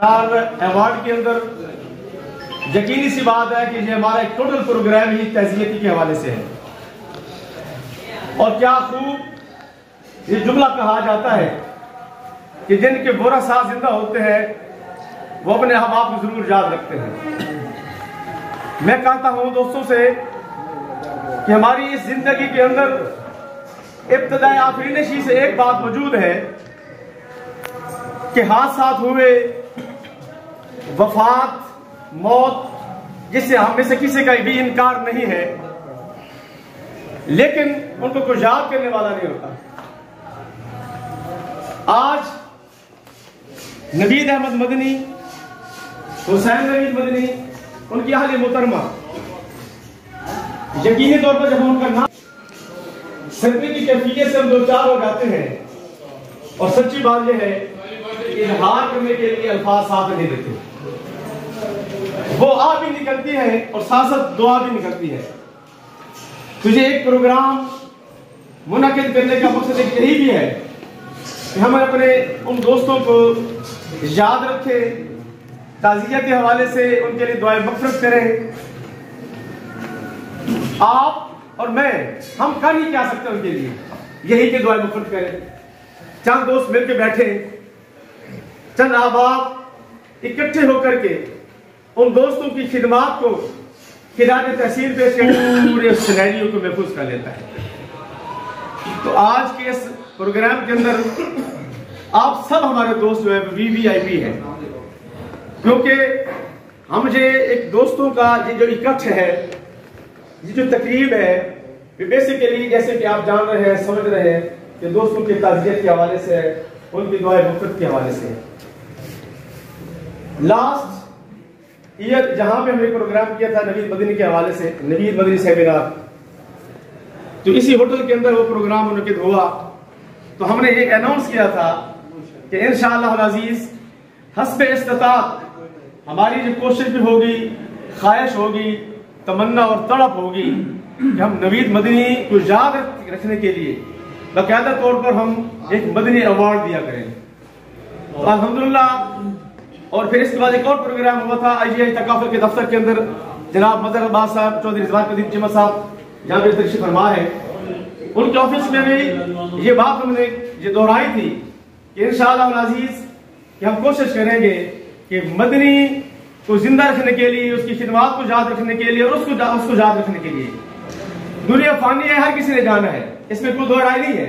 Award के अंदर यकीनी सी बात है कि ये हमारा एक टोटल प्रोग्राम ही तहजीयती के हवाले से है। और क्या खूब ये जुमला कहा जाता है कि जिनके बुरा साथ जिंदा होते हैं वो अपने हम आप को जरूर याद रखते हैं। मैं कहता हूं दोस्तों से कि हमारी इस जिंदगी के अंदर इब्तिदाई आखिरी नशी से एक बात मौजूद है कि हादसात हुए, वफात, मौत, जिससे हम में से किसी का भी इनकार नहीं है, लेकिन उनको कोई याद करने वाला नहीं होता। आज नवीद अहमद मदनी, हुसैन नवीद मदनी, उनकी अहले मोहतरमा, यकीनी तौर पर जब हम उनका नाम सदमे की कैफियत से हम दो चार हो जाते हैं, और सच्ची बात यह है कि इजहार करने के लिए अल्फाज साथ नहीं देते, वो आ भी निकलती है और साथ साथ दुआ भी निकलती है। तुझे एक प्रोग्राम मुनक़िद करने का मकसद एक यही भी है कि हम अपने उन दोस्तों को याद रखें, ताज़िया के हवाले से उनके लिए दुआएं मग़फ़िरत करें। आप और मैं, हम कर ही क्या सकते हैं उनके लिए, यही कि दुआएं मग़फ़िरत करें। चंद दोस्त मिलकर बैठे, चंद अहबाब इकट्ठे होकर के उन दोस्तों की खिदमात को खिराज तहसील पेश करके पूरे सिनेरियो को महफूज कर लेता है। तो आज के इस प्रोग्राम के अंदर आप सब हमारे दोस्त जो है VVIP हैं, क्योंकि हम जो एक दोस्तों का ये जो इकट्ठ है, ये जो तकरीब है, बेसिकली जैसे कि आप जान रहे हैं, समझ रहे हैं कि दोस्तों की ताज़ियत के हवाले से है, उनकी दुआए मग़फ़िरत के हवाले से है। लास्ट ईयर जहां पे हमने प्रोग्राम किया था नवीद मदनी के हवाले से, नवीद मदनी सेमिनार, तो इसी होटल के अंदर वो प्रोग्राम मुनक़िद हुआ। तो हमने ये अनाउंस किया था कि इंशाअल्लाह अज़ीज़ हस्बे इस्तिताअत हमारी जो कोशिश भी होगी, ख्वाहिश होगी, तमन्ना और तड़प होगी कि हम नवीद मदनी को याद रखने के लिए बाकायदा तौर पर हम एक मदनी अवार्ड दिया करें। तो अल्हम्दुलिल्लाह। और फिर इसके बाद एक और प्रोग्राम हुआ था IGI तकाफुल के दफ्तर के अंदर, जनाब मदर अब्बास साहब, चौधरी रिजवान कदीम चिमा साहब जहाँ पे तशरीफ फरमा है, उनके ऑफिस में भी ये बात हमने ये दोहराई थी कि इंशाअल्लाह अज़ीज़ कि हम कोशिश करेंगे कि मदनी को जिंदा रखने के लिए, उसकी खिदमत को याद रखने के लिए और उसको याद रखने के लिए, दुनिया फानी है, हर किसी ने जाना है, इसमें कोई दोहराई नहीं है,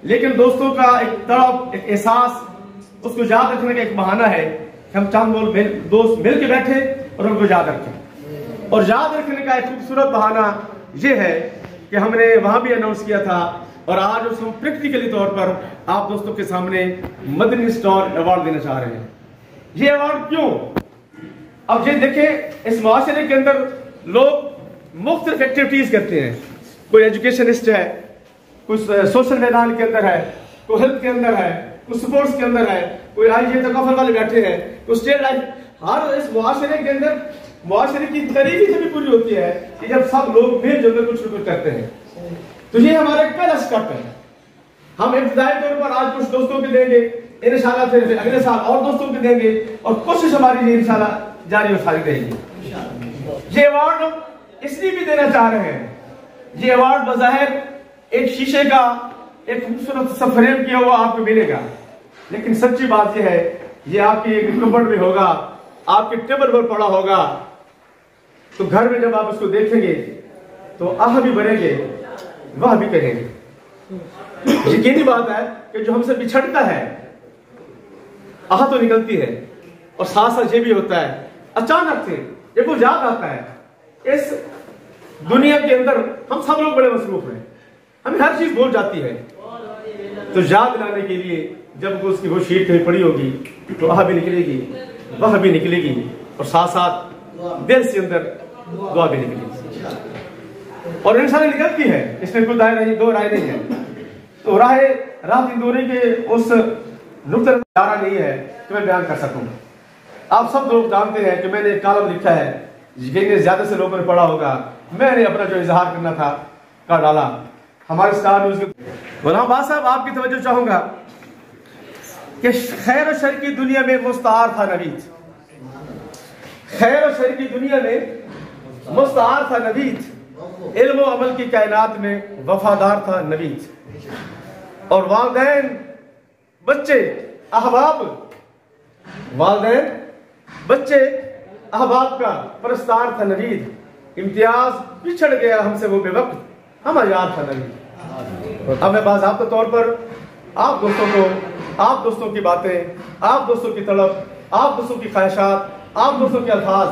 लेकिन दोस्तों का एक तड़प, एक एहसास, उसको याद रखने का एक बहाना है कि हम चंद दोस्त मिल के बैठे और उनको याद रखें। और याद रखने का एक खूबसूरत बहाना यह है कि हमने वहां भी अनाउंस किया था, और आज उसको प्रैक्टिकली तौर पर आप दोस्तों के सामने मदनी स्टार अवार्ड देना चाह रहे हैं। ये अवार्ड क्यों? अब ये देखें, इस माशरे के अंदर लोग मुख्तलिफ एक्टिविटीज करते हैं, कोई एजुकेशनिस्ट है, कुछ सोशल मैदान के अंदर है, कोई हेल्थ के अंदर है, कुछ स्पोर्ट्स के अंदर है, कोई IGI तकाफुल वाले बैठे हैं, कुछ स्टेट लाइफ। हर इस मुआशरे के अंदर मुआशरे की तरीके से भी पूरी होती है कि जब सब लोग मिलजुल कर कुछ न कुछ करते हैं। तो ये हमारा पहला स्टेप है। हम इब्तिदाई तौर पर आज कुछ दोस्तों को देंगे, इंशाअल्लाह फिर अगले साल और दोस्तों को देंगे, और कोशिश हमारी इंशाअल्लाह जारी और सारी रहेगी। ये अवार्ड हम इसलिए भी देना चाह रहे हैं, ये अवार्ड बज़ाहिर एक शीशे का एक खूबसूरत सा फ्रेम किया हुआ आपको मिलेगा, लेकिन सच्ची बात यह है ये आपकी एक कबर्ड में होगा, आपके टेबल पर पड़ा होगा। तो घर में जब आप इसको देखेंगे तो आह भी भरेंगे, वाह भी कहेंगे। यकीनी बात है कि जो हमसे बिछड़ता है आह तो निकलती है, और साथ साथ ये भी होता है अचानक से एक वो याद आता है। इस दुनिया के अंदर हम सब लोग बड़े मसरूफ हैं, हमें हर चीज भूल जाती है, तो याद लाने के लिए जब उसकी वो शीट कहीं पड़ी होगी तो आह भी निकलेगी, वह भी निकलेगी, और साथ साथ दिल से अंदर दुआ भी निकलेगी, और इंशाअल्लाह निकलती है, इसमें कोई दो राय नहीं है। तो राह इंदौरी के उस नुक्ते नहीं है कि मैं बयान कर सकूं। आप सब लोग जानते हैं कि मैंने एक कॉलम लिखा है, जितने ज्यादा से लोगों ने पढ़ा होगा, मैंने अपना जो इजहार करना था कर डाला। हमारे स्टार न्यूज के गुलाम बाद साहब, आपकी तवज्जो चाहूंगा कि खैर और शर की दुनिया में मुस्तार था नवीद, खैर और शर की दुनिया में मुस्तार था नवीद, इल्म और अमल की कायनात में वफादार था नवीद, और वालिदैन बच्चे अहबाब, वालिदैन बच्चे अहबाब का परस्तार था नवीद, इम्तियाज पिछड़ गया हमसे वो बेवक्त, हम आजाद था नवीद। अब मैं बाज़ाब्ता तौर पर आप दोस्तों को, आप दोस्तों की बातें, आप दोस्तों की तड़प, आप दोस्तों की ख्वाहिशात, आप दोस्तों के अल्फाज,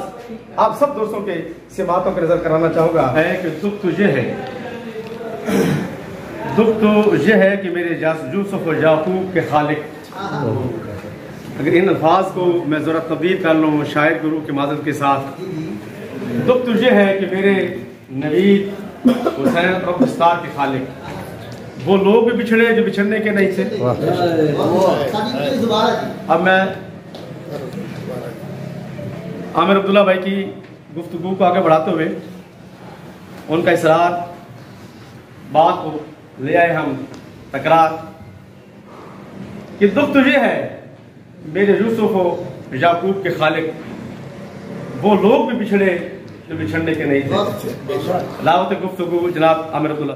आप सब दोस्तों के से बातों पर नजर कराना चाहूंगा है कि दुख तो ये है, दुख तो ये है कि मेरे यूसुफ और याकूब के खालिक, अगर इन अल्फाज को मैं ज़रा तब्दील कर लूँ शायर गुरु की माजरत के साथ, दुख तो ये है कि मेरे नवीद हुसैन और दस्तार के खालिक, वो लोग भी बिछड़े जो बिछड़ने के नहीं थे। अब मैं आमिर अब्दुल्ला भाई की गुफ्तगू को आगे बढ़ाते हुए उनका इसरार बात को ले आए हम तकरार कि दुख तो ये है मेरे यूसुफ और याकूब के खालिक, वो लोग भी बिछड़े जो बिछड़ने के नहीं थे। लावत गुफ्तगू जनाब आमिर अब्दुल्ला।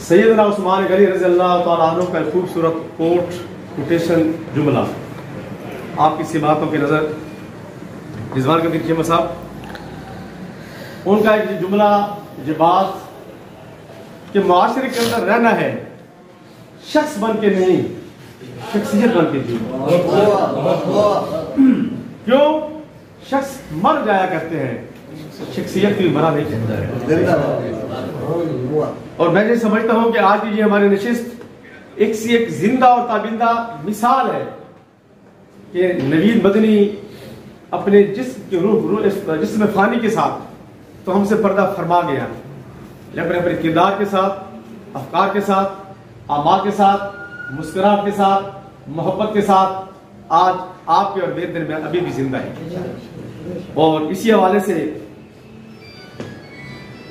सैयदना उस्मान गनी रज़ी अल्लाह तआला अन्हु का खूबसूरत कोटेशन जुमला आपकी सी बातों की नज़र रिजवान कदीर चीमा साहब, उनका एक जुमला ये बात कि माशरे के अंदर रहना है शख्स बन के नहीं शख्सियत बन के जी। क्यों? शख्स मर जाया करते हैं, शख्सियत भी मरा नहीं करता है। और मैं ये समझता हूं कि आज की ये हमारी नशिस्त एक सी एक जिंदा और ताबिंदा मिसाल है कि नवीद मदनी अपने जिस्म फानी के साथ तो हमसे पर्दा फरमा गया, लेकिन अपने किरदार के साथ, अफकार के साथ, आमाल के साथ, मुस्कुराहट के साथ, मोहब्बत के साथ आज आपके और मेरे दिल में अभी भी जिंदा है। और इसी हवाले से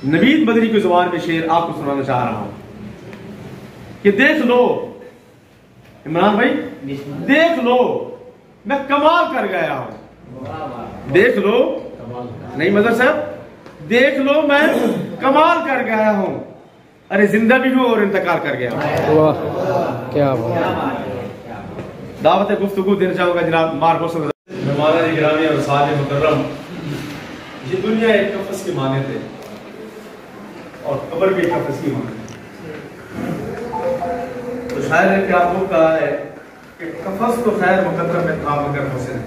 नवीद मदनी की जुबान में शेर आपको सुनाना चाह रहा हूं कि देख लो इमरान भाई, देख लो मैं कमाल कर गया हूं, देख लो नहीं मदर साहब, देख लो मैं कमाल कर गया हूं, अरे जिंदा भी हूं और इंतकाल कर गया हूं। वाह क्या बात। दावत गुफ्तगू देना चाहूंगा जनाब मार हुसैन मेहमान गिरामी और साले मुकर्रम, ये दुनिया एक कफस की मानत है और कब्र भी कफस की मानत है। तो शायर ने क्या आपको कहा है कि कफस तो खैर मुकद्दर में था मगर हुसैन,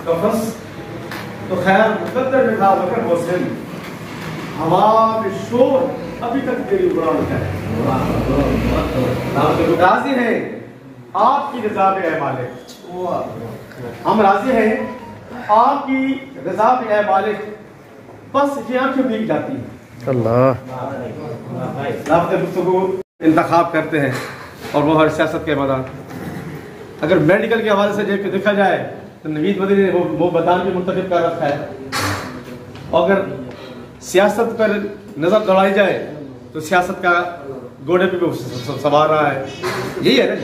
कफस तो खैर मुकद्दर में था मगर हुसैन, हवा में शोर अभी तक तेरी उड़ान है। राजी है आपकी रजा पे है मालिक, हम राजी हैं आपकी रजा पे है मालिक, बस ये आंखें भीग जाती हैं। अल्लाह इंतखाब करते हैं और वो हर सियासत के मैदान, अगर मेडिकल के हवाले से देखा जाए तो नवीद मदनी ने वो मैदान भी मुंतखब कर रखा है, और अगर सियासत पर नजर दौड़ाई जाए तो सियासत का घोड़े पे भी सवार रहा है, यही है ना।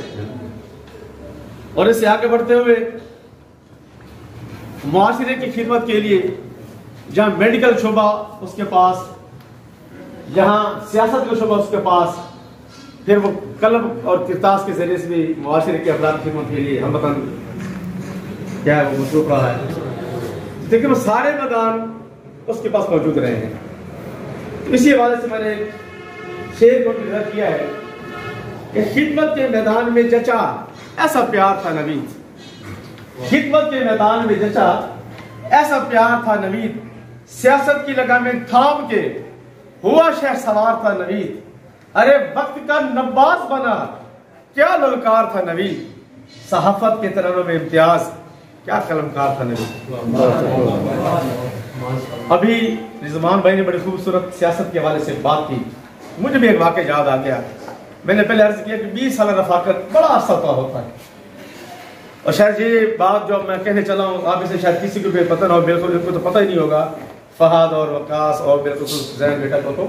और इससे आगे बढ़ते हुए मुआशरे की खिदमत के लिए जहां मेडिकल शोबा उसके पास, जहां सियासत का शोबा उसके पास, फिर वो कलम और किरतास के जरिए से भी मुआशरे के अफराद की खिदमत के लिए हम बताएं क्या है वो मसरूफ रहा है। देखिए वो सारे मैदान उसके पास मौजूद रहे हैं। तो इसी हवाले से मैंने शेर को निर्धारित किया है कि खिदमत के मैदान में जचा ऐसा प्यार था नवीद, खिदमत के मैदान में जचा ऐसा प्यार था नवीद, सियासत की लगामें थाम के हुआ शहर सवार था नवीद, अरे वक्त का नब्बास बना क्या ललकार था नवीद, सहाफत के तरनों में इम्तियाज क्या कलमकार था नवीद। अभी रिजवान भाई ने बड़ी खूबसूरत सियासत के हवाले से बात की, मुझे भी एक वाक़या याद आ गया। मैंने पहले अर्ज किया कि 20 साल रफाकत बड़ा अरसा होता है, और शायद ये बात जो मैं कहने चला हूँ आप इसे शायद किसी को भी पता ना हो, बिल्कुल इनको तो पता ही नहीं होगा, फहाद और वकास और बिल्कुल जैन बेटा को। तो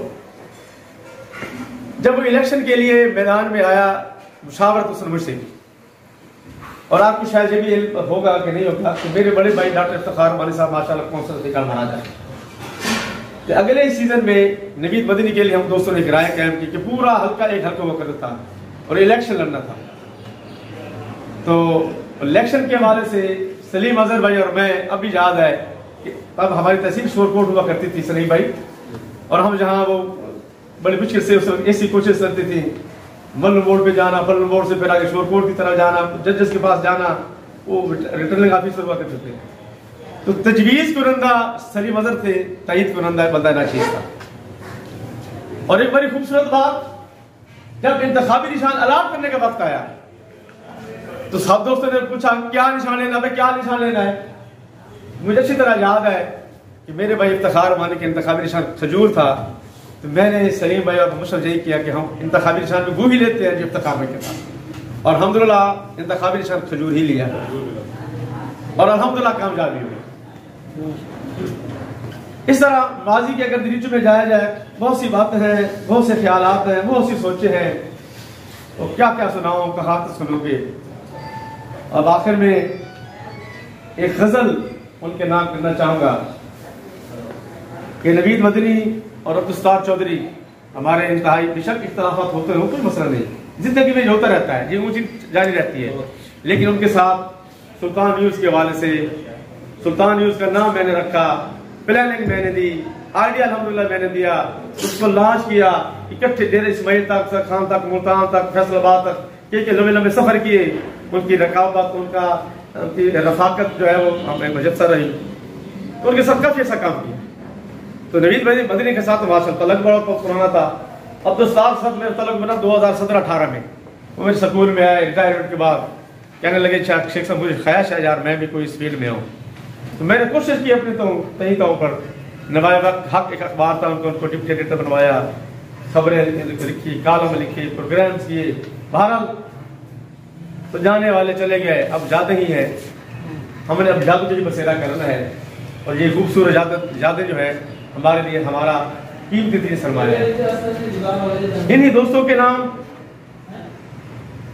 जब वो इलेक्शन के लिए मैदान में आया मुशावरत उसने मुझसे की। और आपको शायद ये भी इल्म होगा कि नहीं होगा कि मेरे बड़े भाई डॉक्टर इफ्तिखार मानी साहब माशाल्लाह कौंसल से महाराज है। तो अगले सीजन में नवीद मदनी के लिए हम दोस्तों ने एक राय कायम की कि पूरा हल्का एक हल्का वो करना था और इलेक्शन लड़ना था। तो इलेक्शन के हवाले से सलीम अजहर भाई और मैं अभी याद है कि तब हमारी तहसील शोरकोट हुआ करती थी सलीम भाई, और हम जहाँ वो बड़ी मुश्किल से उस वक्त ऐसी कोशिश करती थी मल्ल मोड़ पे जाना, मल्ल मोड़ से फिर आगे शोरकोट की तरफ जाना, जजेस के पास जाना, वो रिटर्निंग ऑफिसर हुआ करते थे। तो तजवीज़ कुरंदा सलीम अजहर थे, तईद कुरंदा बंदा नाचीज था। और एक बड़ी खूबसूरत बात, जब इंतखाबी निशान अलाट करने का वक्त आया तो सब दोस्तों ने पूछा क्या निशान लेना है, क्या निशान लेना है। मुझे अच्छी तरह याद है कि मेरे भाई इफ्तिखार मानी के इंतखाबी निशान खजूर था, तो मैंने सलीम भाई और मुशर्रफ यही किया कि हम इंतखाबी निशान में वो ही लेते हैं जो इफ्तिखार भाई के था, और अल्हम्दुलिल्लाह इंतखाबी निशान खजूर ही लिया और अल्हम्दुलिल्लाह कामयाबी हुई। इस तरह माजी के अगर दरीचों में जाया जाए बहुत सी बातें हैं, बहुत से ख्यालात हैं, बहुत सी सोचें हैं, तो क्या क्या सुनाऊं, कहाँ तक सुनोगे। अब आखिर में एक गजल उनके नाम करना चाहूंगा कि नवीद मदनी और अब्दुस्तार चौधरी हमारे इंतहाई बेशक इख्तलाफात होते हैं, कोई मसला नहीं, जिंदगी में होता रहता है, ये ऊंची जारी रहती है, लेकिन उनके साथ सुल्तान न्यूज़ के हवाले से, सुल्तान न्यूज़ का नाम मैंने रखा, प्लानिंग मैंने दी, आइडिया अल्हम्दुलिल्लाह मैंने दिया, उसको लॉन्च किया, इकट्ठे डेरे इस्माइल तक, सरखान तक, मुल्तान तक, फैसलाबाद तक के लंबे लंबे सफर किए, उनकी रकावत, उनकी रफाकत जो है वो हमें मुजस्सर रही, तो उनके साथ काफी ऐसा काम किया। तो नवीद मदनी के साथ माशाअल्लाह तलक बड़ा पुराना था। अब्दुस्तार साहब मेरा तलक बना 2017-18 में, वो मेरे स्कूल में आए रिटायरमेंट के बाद, कहने लगे शेख साहब मुझे ख्याल है यार मैं भी कोई इस फील्ड में हूँ। तो मैंने कोशिश की अपने तरीकों पर, नवाब हक एक अखबार था उनको डिप्टी एडिटर बनवाया, खबरें लिखी, कॉलम लिखी, प्रोग्राम्स किए, बहरहाल तो जाने वाले चले गए, अब जाते ही है, हमने अब जादू जो बसेरा करना है, और ये खूबसूरत जादे जो है हमारे लिए हमारा कीमती सरमाया है। इन्हीं दोस्तों के नाम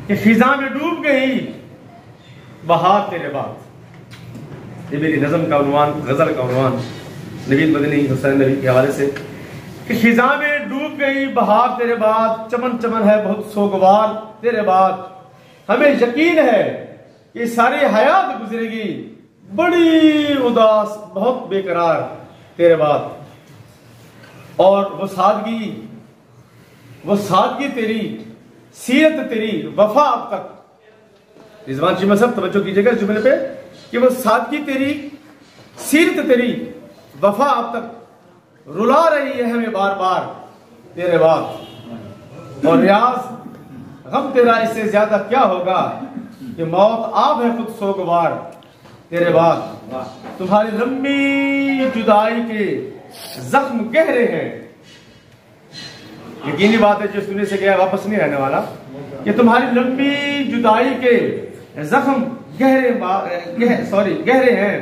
कि फिजा में डूब गई बहार तेरे बाद, ये मेरी नज़म का उन्वान, गजल का उन्वान नवीद मदनी हुसैन नबी के हवाले से कि फिजा में डूब गई बहार तेरे बाद, चमन चमन है बहुत सोगवार तेरे बाद, हमें यकीन है कि सारी हयात गुजरेगी बड़ी उदास बहुत बेकरार तेरे बाद, और वो सादगी तेरी, सीरत तेरी, वफा अब तक, रिजवान जी सब तवज्जो कीजिएगा इस जुमले पे कि वो सादगी तेरी, सीरत तेरी, वफा अब तक रुला रही है हमें बार बार तेरे बाद, और रियाज गम तेरा इससे ज्यादा क्या होगा कि मौत आप है खुद सोगवार तेरे बाद, तुम्हारी लंबी जुदाई के जख्म गहरे हैं, यकीनी बात है जो सुनने से गया वापस नहीं रहने वाला, कि तुम्हारी लंबी जुदाई के जख्म गहरे हैं,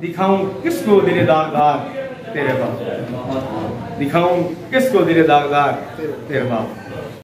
दिखाऊं किसको दिले दागदार तेरे बाप, दिखाऊं किसको दिले दागदार तेरे बाप।